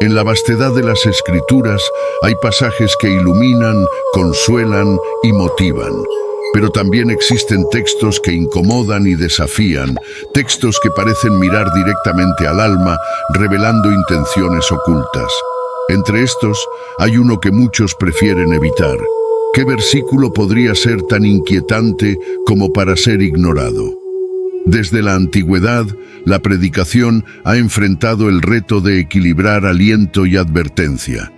En la vastedad de las Escrituras hay pasajes que iluminan, consuelan y motivan. Pero también existen textos que incomodan y desafían, textos que parecen mirar directamente al alma, revelando intenciones ocultas. Entre estos, hay uno que muchos prefieren evitar. ¿Qué versículo podría ser tan inquietante como para ser ignorado? Desde la antigüedad, la predicación ha enfrentado el reto de equilibrar aliento y advertencia.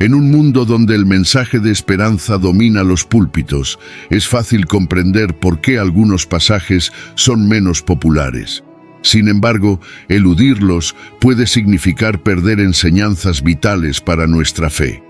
En un mundo donde el mensaje de esperanza domina los púlpitos, es fácil comprender por qué algunos pasajes son menos populares. Sin embargo, eludirlos puede significar perder enseñanzas vitales para nuestra fe.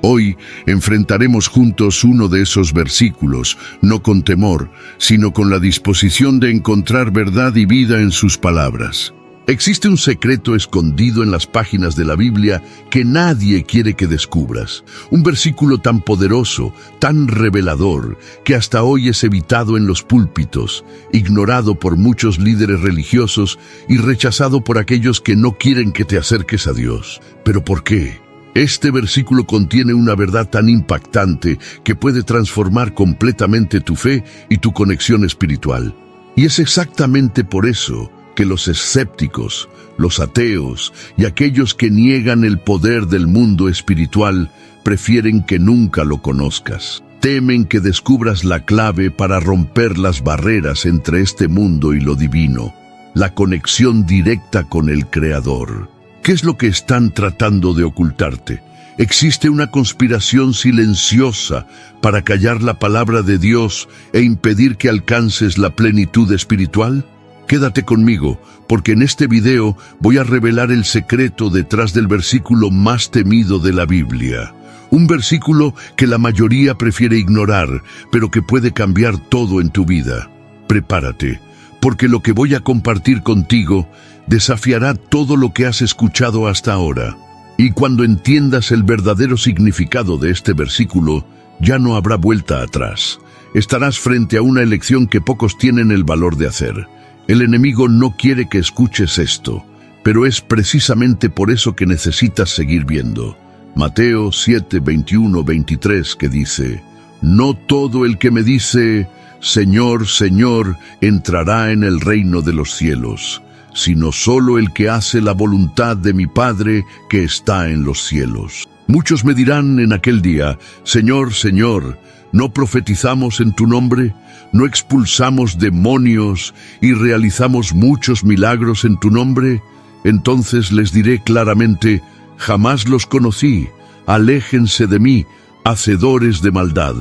Hoy enfrentaremos juntos uno de esos versículos, no con temor, sino con la disposición de encontrar verdad y vida en sus palabras. Existe un secreto escondido en las páginas de la Biblia que nadie quiere que descubras. Un versículo tan poderoso, tan revelador, que hasta hoy es evitado en los púlpitos, ignorado por muchos líderes religiosos y rechazado por aquellos que no quieren que te acerques a Dios. ¿Pero por qué? Este versículo contiene una verdad tan impactante que puede transformar completamente tu fe y tu conexión espiritual. Y es exactamente por eso que los escépticos, los ateos y aquellos que niegan el poder del mundo espiritual prefieren que nunca lo conozcas. Temen que descubras la clave para romper las barreras entre este mundo y lo divino, la conexión directa con el Creador. ¿Qué es lo que están tratando de ocultarte? ¿Existe una conspiración silenciosa para callar la palabra de Dios e impedir que alcances la plenitud espiritual? Quédate conmigo, porque en este video voy a revelar el secreto detrás del versículo más temido de la Biblia. Un versículo que la mayoría prefiere ignorar, pero que puede cambiar todo en tu vida. Prepárate, porque lo que voy a compartir contigo desafiará todo lo que has escuchado hasta ahora. Y cuando entiendas el verdadero significado de este versículo, ya no habrá vuelta atrás. Estarás frente a una elección que pocos tienen el valor de hacer. El enemigo no quiere que escuches esto, pero es precisamente por eso que necesitas seguir viendo. Mateo 7, 21, 23, que dice: No todo el que me dice, Señor, Señor, entrará en el reino de los cielos, sino solo el que hace la voluntad de mi Padre que está en los cielos. Muchos me dirán en aquel día: Señor, Señor, ¿no profetizamos en tu nombre? ¿No expulsamos demonios y realizamos muchos milagros en tu nombre? Entonces les diré claramente: jamás los conocí, aléjense de mí, hacedores de maldad.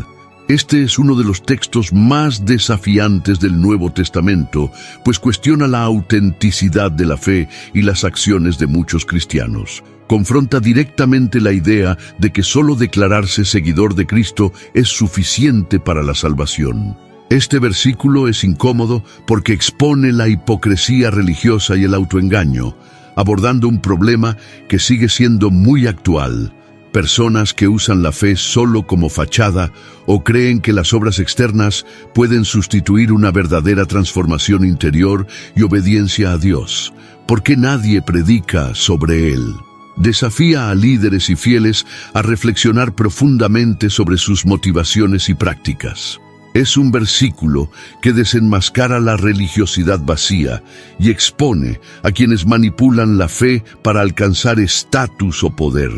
Este es uno de los textos más desafiantes del Nuevo Testamento, pues cuestiona la autenticidad de la fe y las acciones de muchos cristianos. Confronta directamente la idea de que solo declararse seguidor de Cristo es suficiente para la salvación. Este versículo es incómodo porque expone la hipocresía religiosa y el autoengaño, abordando un problema que sigue siendo muy actual. Personas que usan la fe solo como fachada o creen que las obras externas pueden sustituir una verdadera transformación interior y obediencia a Dios. ¿Por qué nadie predica sobre él? Desafía a líderes y fieles a reflexionar profundamente sobre sus motivaciones y prácticas. Es un versículo que desenmascara la religiosidad vacía y expone a quienes manipulan la fe para alcanzar estatus o poder.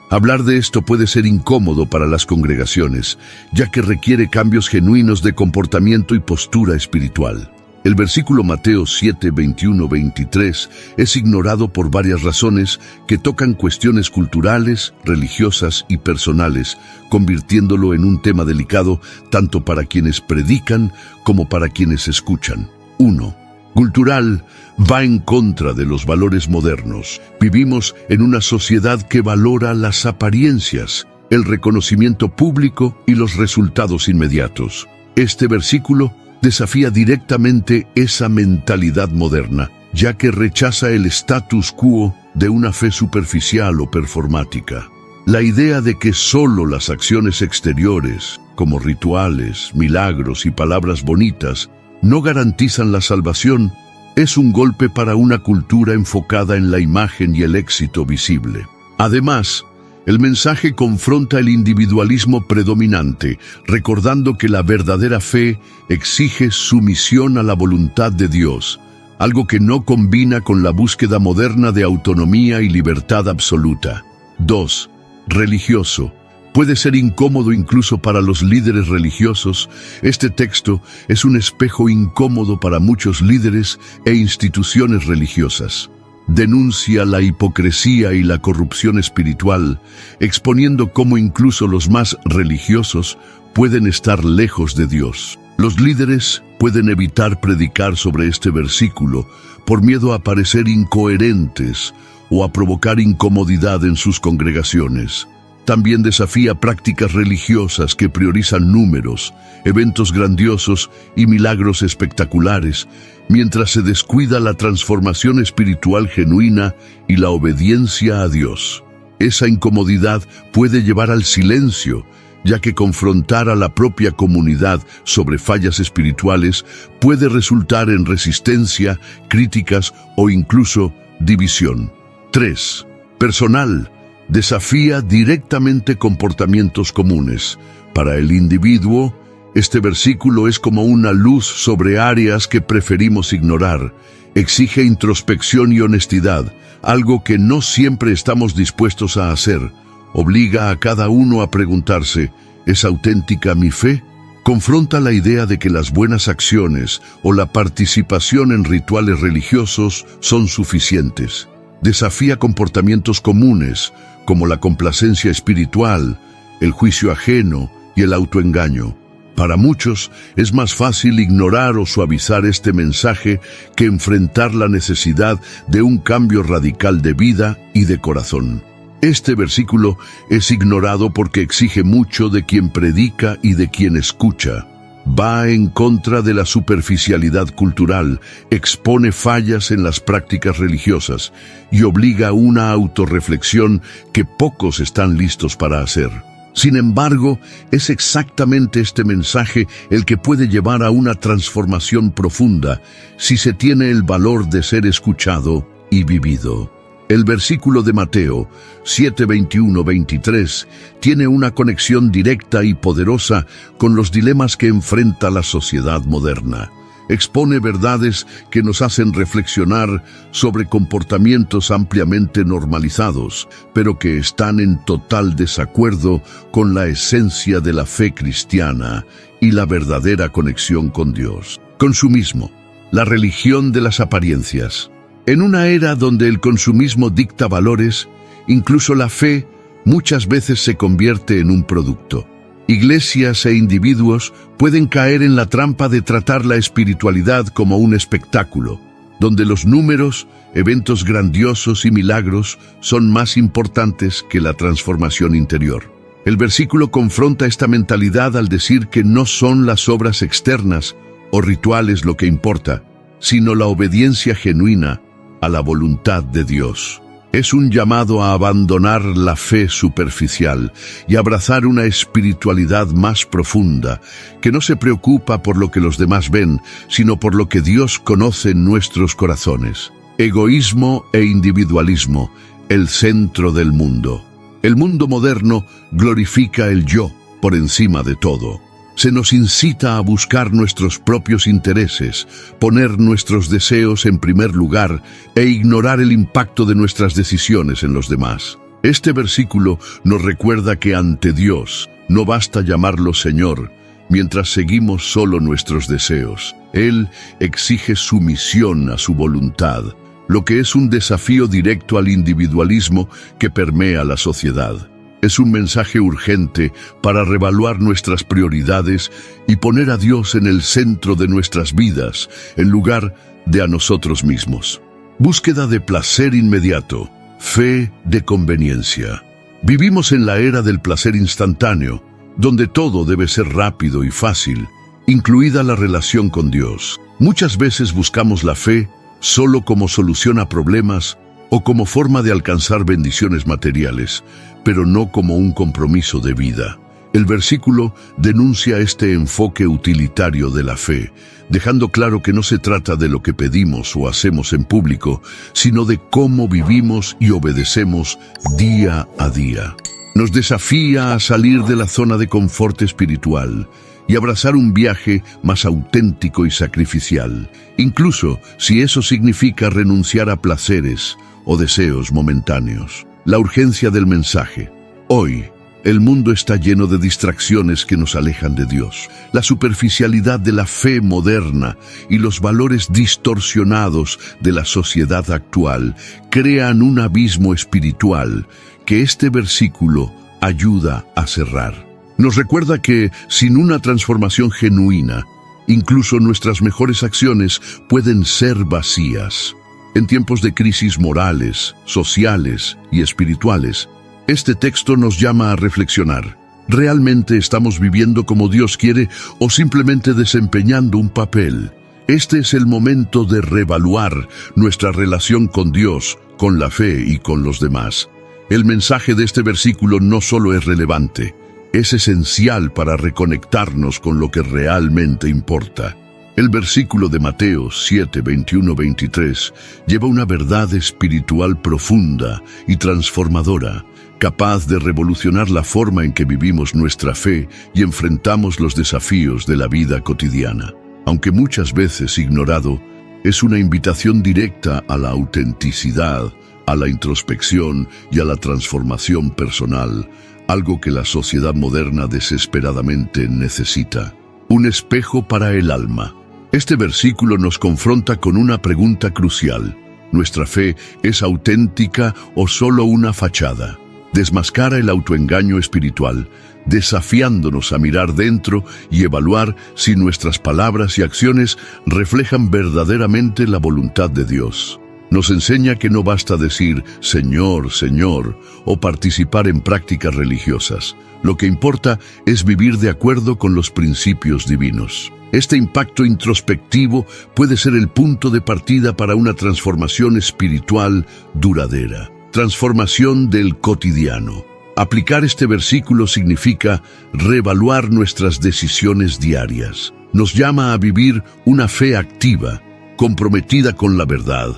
Hablar de esto puede ser incómodo para las congregaciones, ya que requiere cambios genuinos de comportamiento y postura espiritual. El versículo Mateo 7, 21, 23 es ignorado por varias razones que tocan cuestiones culturales, religiosas y personales, convirtiéndolo en un tema delicado tanto para quienes predican como para quienes escuchan. 1. Cultural, va en contra de los valores modernos. Vivimos en una sociedad que valora las apariencias, el reconocimiento público y los resultados inmediatos. Este versículo desafía directamente esa mentalidad moderna, ya que rechaza el status quo de una fe superficial o performática. La idea de que solo las acciones exteriores, como rituales, milagros y palabras bonitas, no garantizan la salvación, es un golpe para una cultura enfocada en la imagen y el éxito visible. Además, el mensaje confronta el individualismo predominante, recordando que la verdadera fe exige sumisión a la voluntad de Dios, algo que no combina con la búsqueda moderna de autonomía y libertad absoluta. 2. Religioso. Puede ser incómodo incluso para los líderes religiosos. Este texto es un espejo incómodo para muchos líderes e instituciones religiosas. Denuncia la hipocresía y la corrupción espiritual, exponiendo cómo incluso los más religiosos pueden estar lejos de Dios. Los líderes pueden evitar predicar sobre este versículo por miedo a parecer incoherentes o a provocar incomodidad en sus congregaciones. También desafía prácticas religiosas que priorizan números, eventos grandiosos y milagros espectaculares, mientras se descuida la transformación espiritual genuina y la obediencia a Dios. Esa incomodidad puede llevar al silencio, ya que confrontar a la propia comunidad sobre fallas espirituales puede resultar en resistencia, críticas o incluso división. 3. Personal. Desafía directamente comportamientos comunes. Para el individuo, este versículo es como una luz sobre áreas que preferimos ignorar. Exige introspección y honestidad, algo que no siempre estamos dispuestos a hacer. Obliga a cada uno a preguntarse, ¿es auténtica mi fe? Confronta la idea de que las buenas acciones o la participación en rituales religiosos son suficientes. Desafía comportamientos comunes, como la complacencia espiritual, el juicio ajeno y el autoengaño. Para muchos es más fácil ignorar o suavizar este mensaje que enfrentar la necesidad de un cambio radical de vida y de corazón. Este versículo es ignorado porque exige mucho de quien predica y de quien escucha. Va en contra de la superficialidad cultural, expone fallas en las prácticas religiosas y obliga a una autorreflexión que pocos están listos para hacer. Sin embargo, es exactamente este mensaje el que puede llevar a una transformación profunda si se tiene el valor de ser escuchado y vivido. El versículo de Mateo 7:21-23 tiene una conexión directa y poderosa con los dilemas que enfrenta la sociedad moderna. Expone verdades que nos hacen reflexionar sobre comportamientos ampliamente normalizados, pero que están en total desacuerdo con la esencia de la fe cristiana y la verdadera conexión con Dios. Consumismo, la religión de las apariencias. En una era donde el consumismo dicta valores, incluso la fe muchas veces se convierte en un producto. Iglesias e individuos pueden caer en la trampa de tratar la espiritualidad como un espectáculo, donde los números, eventos grandiosos y milagros son más importantes que la transformación interior. El versículo confronta esta mentalidad al decir que no son las obras externas o rituales lo que importa, sino la obediencia genuina a la voluntad de Dios. Es un llamado a abandonar la fe superficial y abrazar una espiritualidad más profunda, que no se preocupa por lo que los demás ven, sino por lo que Dios conoce en nuestros corazones. Egoísmo e individualismo, el centro del mundo. El mundo moderno glorifica el yo por encima de todo. Se nos incita a buscar nuestros propios intereses, poner nuestros deseos en primer lugar e ignorar el impacto de nuestras decisiones en los demás. Este versículo nos recuerda que ante Dios no basta llamarlo Señor mientras seguimos solo nuestros deseos. Él exige sumisión a su voluntad, lo que es un desafío directo al individualismo que permea la sociedad. Es un mensaje urgente para reevaluar nuestras prioridades y poner a Dios en el centro de nuestras vidas, en lugar de a nosotros mismos. Búsqueda de placer inmediato, fe de conveniencia. Vivimos en la era del placer instantáneo, donde todo debe ser rápido y fácil, incluida la relación con Dios. Muchas veces buscamos la fe solo como solución a problemas o como forma de alcanzar bendiciones materiales, pero no como un compromiso de vida. El versículo denuncia este enfoque utilitario de la fe, dejando claro que no se trata de lo que pedimos o hacemos en público, sino de cómo vivimos y obedecemos día a día. Nos desafía a salir de la zona de confort espiritual y abrazar un viaje más auténtico y sacrificial, incluso si eso significa renunciar a placeres o deseos momentáneos. La urgencia del mensaje. Hoy, el mundo está lleno de distracciones que nos alejan de Dios. La superficialidad de la fe moderna y los valores distorsionados de la sociedad actual crean un abismo espiritual que este versículo ayuda a cerrar. Nos recuerda que, sin una transformación genuina, incluso nuestras mejores acciones pueden ser vacías. En tiempos de crisis morales, sociales y espirituales, este texto nos llama a reflexionar. ¿Realmente estamos viviendo como Dios quiere o simplemente desempeñando un papel? Este es el momento de reevaluar nuestra relación con Dios, con la fe y con los demás. El mensaje de este versículo no solo es relevante, es esencial para reconectarnos con lo que realmente importa. El versículo de Mateo 7, 21-23 lleva una verdad espiritual profunda y transformadora, capaz de revolucionar la forma en que vivimos nuestra fe y enfrentamos los desafíos de la vida cotidiana. Aunque muchas veces ignorado, es una invitación directa a la autenticidad, a la introspección y a la transformación personal, algo que la sociedad moderna desesperadamente necesita. Un espejo para el alma. Este versículo nos confronta con una pregunta crucial. ¿Nuestra fe es auténtica o solo una fachada? Desmascara el autoengaño espiritual, desafiándonos a mirar dentro y evaluar si nuestras palabras y acciones reflejan verdaderamente la voluntad de Dios. Nos enseña que no basta decir Señor, Señor o participar en prácticas religiosas. Lo que importa es vivir de acuerdo con los principios divinos. Este impacto introspectivo puede ser el punto de partida para una transformación espiritual duradera. Transformación del cotidiano. Aplicar este versículo significa reevaluar nuestras decisiones diarias. Nos llama a vivir una fe activa, comprometida con la verdad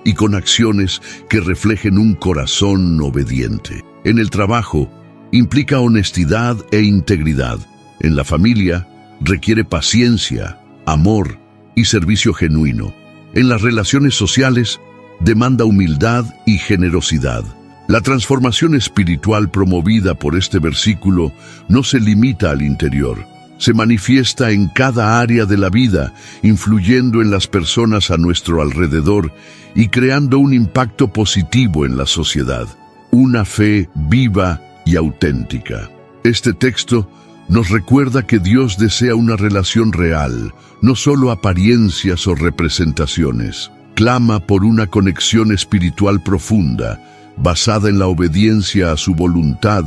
y con acciones que reflejen un corazón obediente. En el trabajo, implica honestidad e integridad. En la familia, requiere paciencia, amor y servicio genuino. En las relaciones sociales, demanda humildad y generosidad. La transformación espiritual promovida por este versículo no se limita al interior. Se manifiesta en cada área de la vida, influyendo en las personas a nuestro alrededor y creando un impacto positivo en la sociedad. Una fe viva y auténtica. Este texto nos recuerda que Dios desea una relación real, no solo apariencias o representaciones. Clama por una conexión espiritual profunda, basada en la obediencia a su voluntad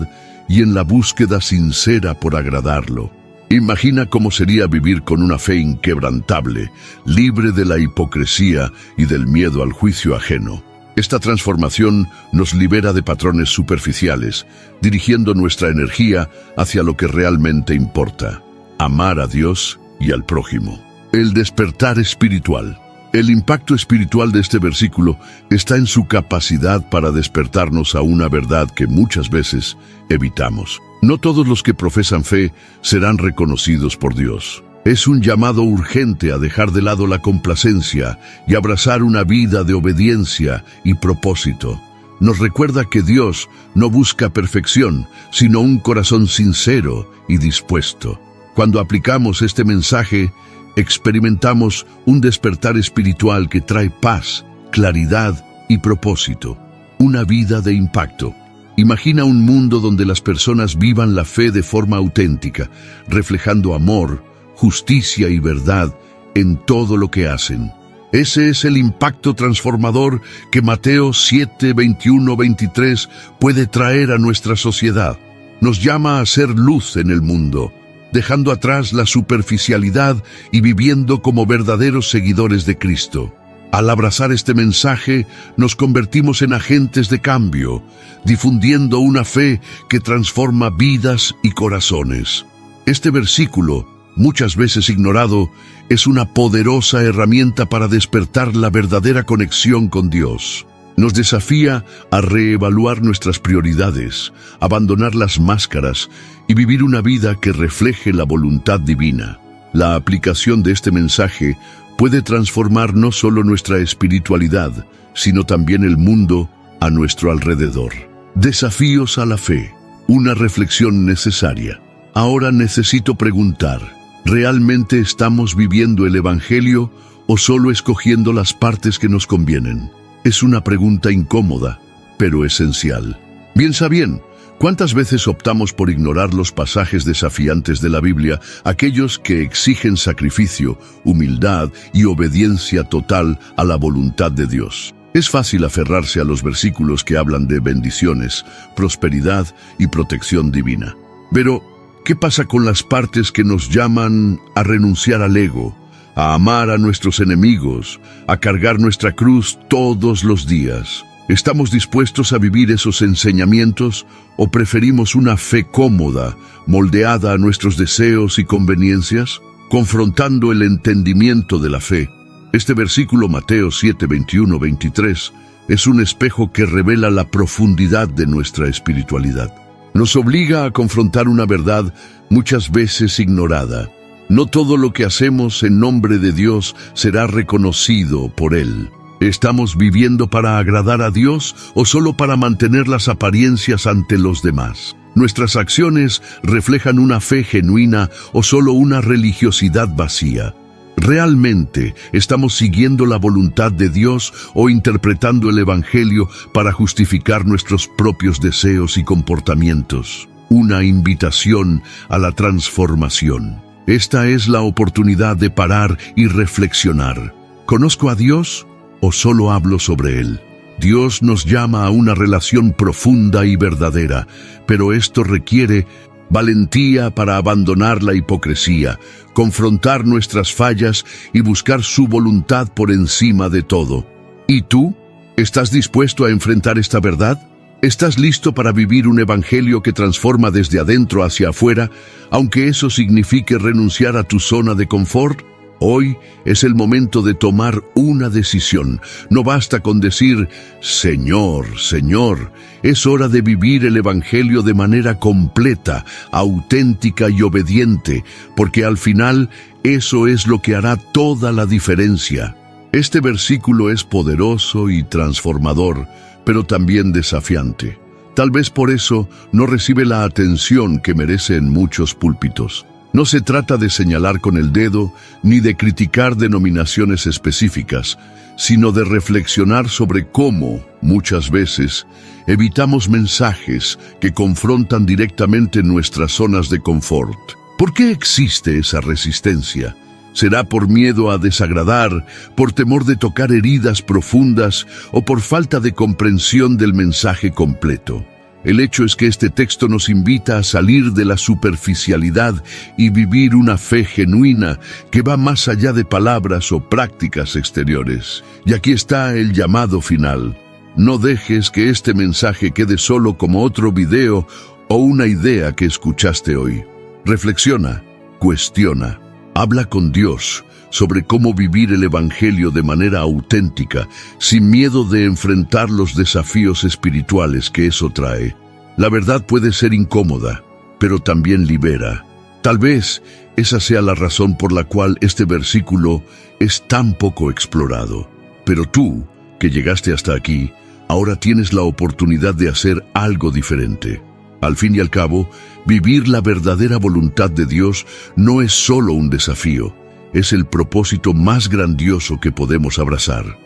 y en la búsqueda sincera por agradarlo. Imagina cómo sería vivir con una fe inquebrantable, libre de la hipocresía y del miedo al juicio ajeno. Esta transformación nos libera de patrones superficiales, dirigiendo nuestra energía hacia lo que realmente importa: amar a Dios y al prójimo. El despertar espiritual. El impacto espiritual de este versículo está en su capacidad para despertarnos a una verdad que muchas veces evitamos. No todos los que profesan fe serán reconocidos por Dios. Es un llamado urgente a dejar de lado la complacencia y abrazar una vida de obediencia y propósito. Nos recuerda que Dios no busca perfección, sino un corazón sincero y dispuesto. Cuando aplicamos este mensaje, experimentamos un despertar espiritual que trae paz, claridad y propósito. Una vida de impacto. Imagina un mundo donde las personas vivan la fe de forma auténtica, reflejando amor, justicia y verdad en todo lo que hacen. Ese es el impacto transformador que Mateo 7, 21-23 puede traer a nuestra sociedad. Nos llama a ser luz en el mundo, dejando atrás la superficialidad y viviendo como verdaderos seguidores de Cristo. Al abrazar este mensaje, nos convertimos en agentes de cambio, difundiendo una fe que transforma vidas y corazones. Este versículo, muchas veces ignorado, es una poderosa herramienta para despertar la verdadera conexión con Dios. Nos desafía a reevaluar nuestras prioridades, abandonar las máscaras y vivir una vida que refleje la voluntad divina. La aplicación de este mensaje puede transformar no solo nuestra espiritualidad, sino también el mundo a nuestro alrededor. Desafíos a la fe, una reflexión necesaria. Ahora necesito preguntar, ¿realmente estamos viviendo el Evangelio o solo escogiendo las partes que nos convienen? Es una pregunta incómoda, pero esencial. Piensa bien, ¿cuántas veces optamos por ignorar los pasajes desafiantes de la Biblia, aquellos que exigen sacrificio, humildad y obediencia total a la voluntad de Dios? Es fácil aferrarse a los versículos que hablan de bendiciones, prosperidad y protección divina. Pero, ¿qué pasa con las partes que nos llaman a renunciar al ego, a amar a nuestros enemigos, a cargar nuestra cruz todos los días? ¿Estamos dispuestos a vivir esos enseñamientos o preferimos una fe cómoda, moldeada a nuestros deseos y conveniencias? Confrontando el entendimiento de la fe, este versículo Mateo 7, 21-23 es un espejo que revela la profundidad de nuestra espiritualidad. Nos obliga a confrontar una verdad muchas veces ignorada. No todo lo que hacemos en nombre de Dios será reconocido por Él. ¿Estamos viviendo para agradar a Dios o solo para mantener las apariencias ante los demás? ¿Nuestras acciones reflejan una fe genuina o solo una religiosidad vacía? ¿Realmente estamos siguiendo la voluntad de Dios o interpretando el Evangelio para justificar nuestros propios deseos y comportamientos? Una invitación a la transformación. Esta es la oportunidad de parar y reflexionar. ¿Conozco a Dios o solo hablo sobre Él? Dios nos llama a una relación profunda y verdadera, pero esto requiere valentía para abandonar la hipocresía, confrontar nuestras fallas y buscar su voluntad por encima de todo. ¿Y tú? ¿Estás dispuesto a enfrentar esta verdad? ¿Estás listo para vivir un evangelio que transforma desde adentro hacia afuera, aunque eso signifique renunciar a tu zona de confort? Hoy es el momento de tomar una decisión. No basta con decir, Señor, Señor. Es hora de vivir el Evangelio de manera completa, auténtica y obediente, porque al final eso es lo que hará toda la diferencia. Este versículo es poderoso y transformador, pero también desafiante. Tal vez por eso no recibe la atención que merece en muchos púlpitos. No se trata de señalar con el dedo ni de criticar denominaciones específicas, sino de reflexionar sobre cómo, muchas veces, evitamos mensajes que confrontan directamente nuestras zonas de confort. ¿Por qué existe esa resistencia? ¿Será por miedo a desagradar, por temor de tocar heridas profundas o por falta de comprensión del mensaje completo? El hecho es que este texto nos invita a salir de la superficialidad y vivir una fe genuina que va más allá de palabras o prácticas exteriores. Y aquí está el llamado final. No dejes que este mensaje quede solo como otro video o una idea que escuchaste hoy. Reflexiona, cuestiona, habla con Dios sobre cómo vivir el Evangelio de manera auténtica, sin miedo de enfrentar los desafíos espirituales que eso trae. La verdad puede ser incómoda, pero también libera. Tal vez esa sea la razón por la cual este versículo es tan poco explorado. Pero tú, que llegaste hasta aquí, ahora tienes la oportunidad de hacer algo diferente. Al fin y al cabo, vivir la verdadera voluntad de Dios no es solo un desafío, es el propósito más grandioso que podemos abrazar.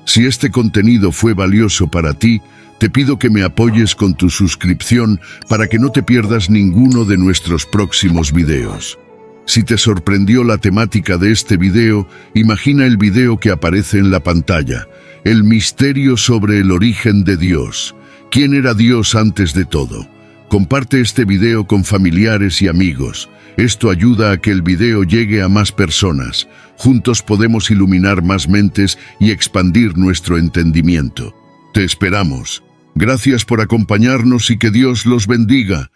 Si este contenido fue valioso para ti, te pido que me apoyes con tu suscripción para que no te pierdas ninguno de nuestros próximos videos. Si te sorprendió la temática de este video, imagina el video que aparece en la pantalla, el misterio sobre el origen de Dios. ¿Quién era Dios antes de todo? Comparte este video con familiares y amigos. Esto ayuda a que el video llegue a más personas. Juntos podemos iluminar más mentes y expandir nuestro entendimiento. Te esperamos. Gracias por acompañarnos y que Dios los bendiga.